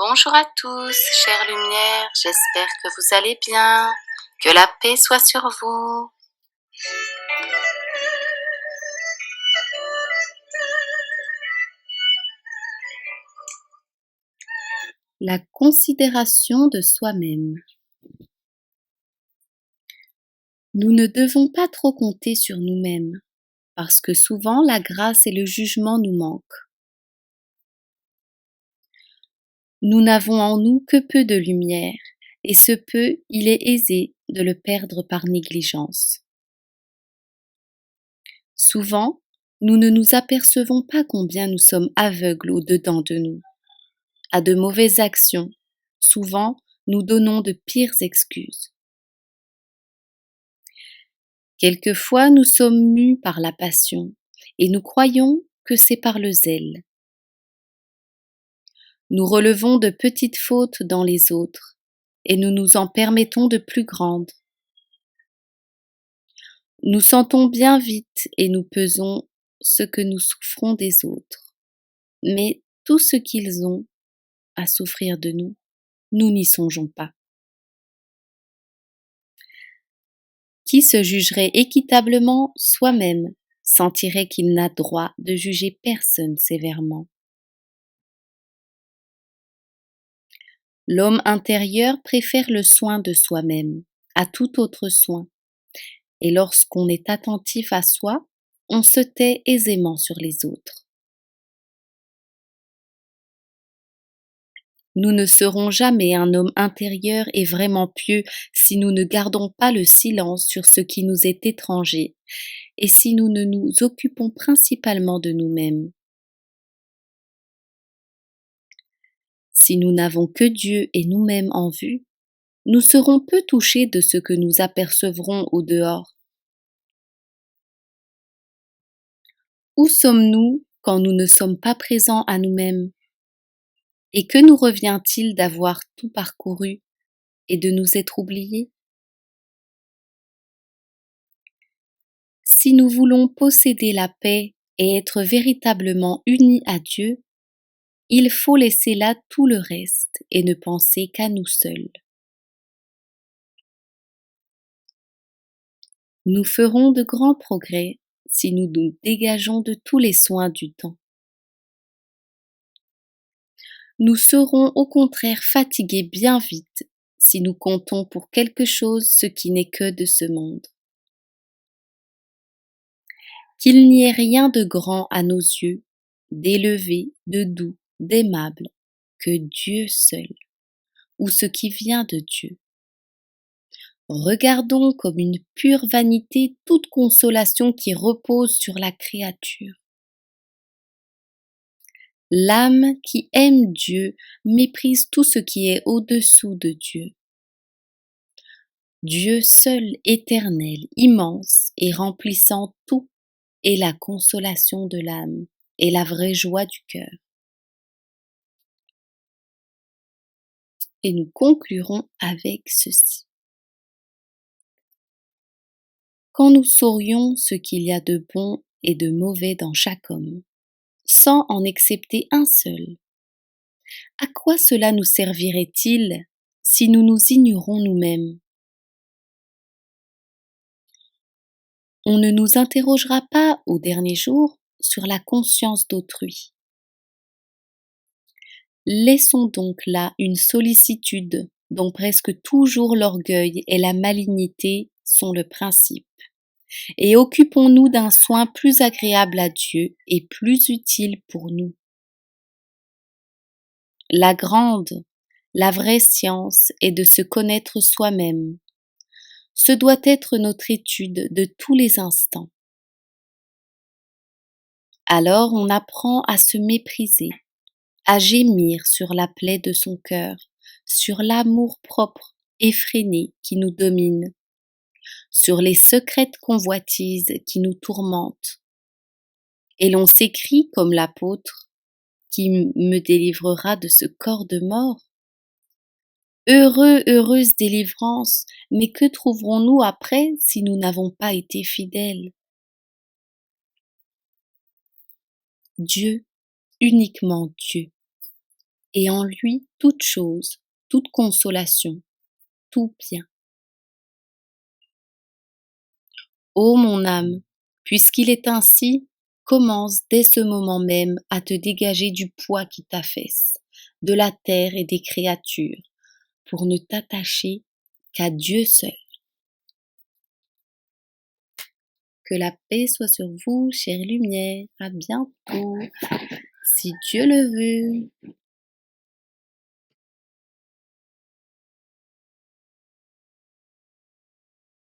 Bonjour à tous, chères lumières, j'espère que vous allez bien, que la paix soit sur vous. La considération de soi-même. Nous ne devons pas trop compter sur nous-mêmes, parce que souvent la grâce et le jugement nous manquent. Nous n'avons en nous que peu de lumière, et ce peu, il est aisé de le perdre par négligence. Souvent, nous ne nous apercevons pas combien nous sommes aveugles au-dedans de nous, à de mauvaises actions. Souvent, nous donnons de pires excuses. Quelquefois, nous sommes mus par la passion et nous croyons que c'est par le zèle. Nous relevons de petites fautes dans les autres et nous nous en permettons de plus grandes. Nous sentons bien vite et nous pesons ce que nous souffrons des autres. Mais tout ce qu'ils ont à souffrir de nous, nous n'y songeons pas. Qui se jugerait équitablement soi-même sentirait qu'il n'a droit de juger personne sévèrement. L'homme intérieur préfère le soin de soi-même à tout autre soin, et lorsqu'on est attentif à soi, on se tait aisément sur les autres. Nous ne serons jamais un homme intérieur et vraiment pieux si nous ne gardons pas le silence sur ce qui nous est étranger et si nous ne nous occupons principalement de nous-mêmes. Si nous n'avons que Dieu et nous-mêmes en vue, nous serons peu touchés de ce que nous apercevrons au dehors. Où sommes-nous quand nous ne sommes pas présents à nous-mêmes? Et que nous revient-il d'avoir tout parcouru et de nous être oubliés? Si nous voulons posséder la paix et être véritablement unis à Dieu, il faut laisser là tout le reste et ne penser qu'à nous seuls. Nous ferons de grands progrès si nous nous dégageons de tous les soins du temps. Nous serons au contraire fatigués bien vite si nous comptons pour quelque chose ce qui n'est que de ce monde. Qu'il n'y ait rien de grand à nos yeux, d'élevé, de doux, d'aimable, que Dieu seul, ou ce qui vient de Dieu. Regardons comme une pure vanité toute consolation qui repose sur la créature. L'âme qui aime Dieu méprise tout ce qui est au-dessous de Dieu. Dieu seul, éternel, immense et remplissant tout, est la consolation de l'âme et la vraie joie du cœur. Et nous conclurons avec ceci. Quand nous saurions ce qu'il y a de bon et de mauvais dans chaque homme, sans en excepter un seul, à quoi cela nous servirait-il si nous nous ignorons nous-mêmes? On ne nous interrogera pas au dernier jour sur la conscience d'autrui. Laissons donc là une sollicitude dont presque toujours l'orgueil et la malignité sont le principe, et occupons-nous d'un soin plus agréable à Dieu et plus utile pour nous. La grande, la vraie science est de se connaître soi-même. Ce doit être notre étude de tous les instants. Alors on apprend à se mépriser, à gémir sur la plaie de son cœur, sur l'amour-propre effréné qui nous domine, sur les secrètes convoitises qui nous tourmentent. Et l'on s'écrie comme l'apôtre, qui me délivrera de ce corps de mort? Heureuse délivrance, mais que trouverons-nous après si nous n'avons pas été fidèles? Dieu, uniquement Dieu, et en lui toute chose, toute consolation, tout bien. Ô mon âme, puisqu'il est ainsi, commence dès ce moment même à te dégager du poids qui t'affaisse, de la terre et des créatures, pour ne t'attacher qu'à Dieu seul. Que la paix soit sur vous, chère lumière. À bientôt, si Dieu le veut.